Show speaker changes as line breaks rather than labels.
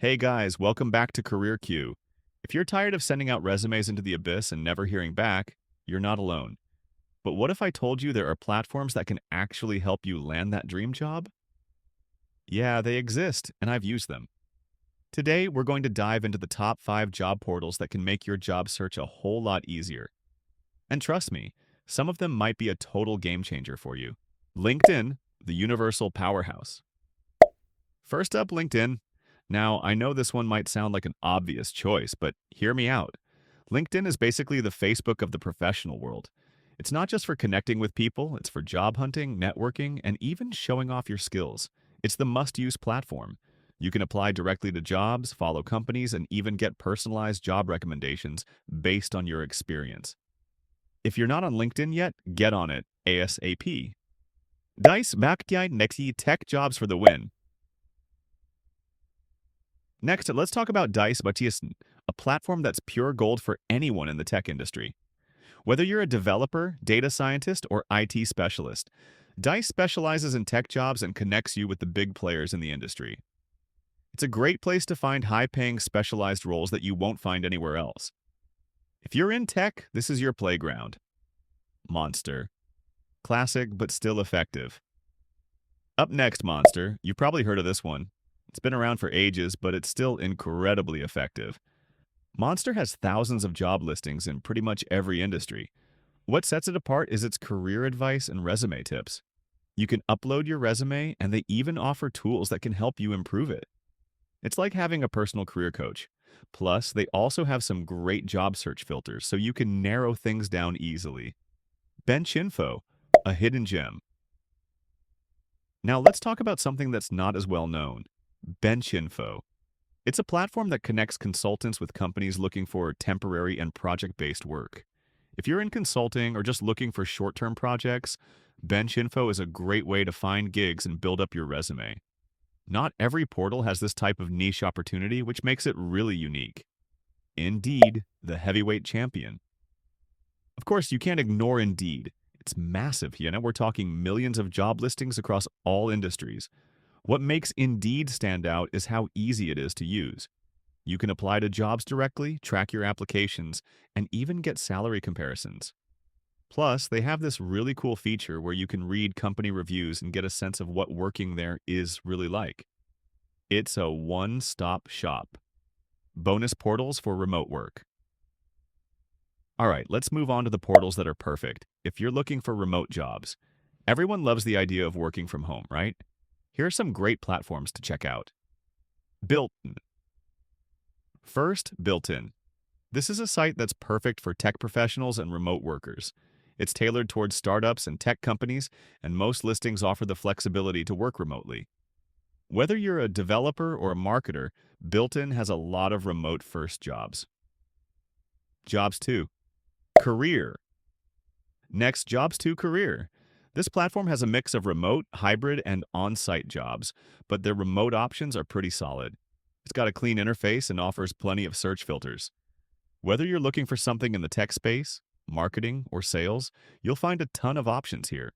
Hey guys, welcome back to Career Q. If you're tired of sending out resumes into the abyss and never hearing back, you're not alone. But what if I told you there are platforms that can actually help you land that dream job? Yeah, they exist, and I've used them. Today, we're going to dive into the top 5 job portals that can make your job search a whole lot easier. And trust me, some of them might be a total game changer for you. LinkedIn, the universal powerhouse. First up, LinkedIn. Now, I know this one might sound like an obvious choice, but hear me out. LinkedIn is basically the Facebook of the professional world. It's not just for connecting with people, it's for job hunting, networking, and even showing off your skills. It's the must-use platform. You can apply directly to jobs, follow companies, and even get personalized job recommendations based on your experience. If you're not on LinkedIn yet, get on it ASAP. Dice Maktiyai Nexi Tech Jobs for the win. Next, let's talk about Dice Batiasen, a platform that's pure gold for anyone in the tech industry. Whether you're a developer, data scientist, or IT specialist, Dice specializes in tech jobs and connects you with the big players in the industry. It's a great place to find high-paying specialized roles that you won't find anywhere else. If you're in tech, this is your playground. Monster. Classic, but still effective. Up next, Monster. You've probably heard of this one. It's been around for ages, but it's still incredibly effective. Monster has thousands of job listings in pretty much every industry. What sets it apart is its career advice and resume tips. You can upload your resume, and they even offer tools that can help you improve it. It's like having a personal career coach. Plus, they also have some great job search filters so you can narrow things down easily. Bench Info, a hidden gem. Now let's talk about something that's not as well known. Bench Info. It's a platform that connects consultants with companies looking for temporary and project-based work. If you're in consulting or just looking for short-term projects, Bench Info is a great way to find gigs and build up your resume. Not every portal has this type of niche opportunity, which makes it really unique. Indeed, the heavyweight champion. Of course, you can't ignore Indeed. It's massive, we're talking millions of job listings across all industries. What makes Indeed stand out is how easy it is to use. You can apply to jobs directly, track your applications, and even get salary comparisons. Plus, they have this really cool feature where you can read company reviews and get a sense of what working there is really like. It's a one-stop shop. Bonus portals for remote work. All right, let's move on to the portals that are perfect if you're looking for remote jobs. Everyone loves the idea of working from home, right? Here are some great platforms to check out. Built-in. First, Built-in. This is a site that's perfect for tech professionals and remote workers. It's tailored towards startups and tech companies, and most listings offer the flexibility to work remotely. Whether you're a developer or a marketer, Built-in has a lot of remote-first jobs. Jobs 2. Career. Next, Jobs 2 Career. This platform has a mix of remote, hybrid, and on-site jobs, but their remote options are pretty solid. It's got a clean interface and offers plenty of search filters. Whether you're looking for something in the tech space, marketing, or sales, you'll find a ton of options here.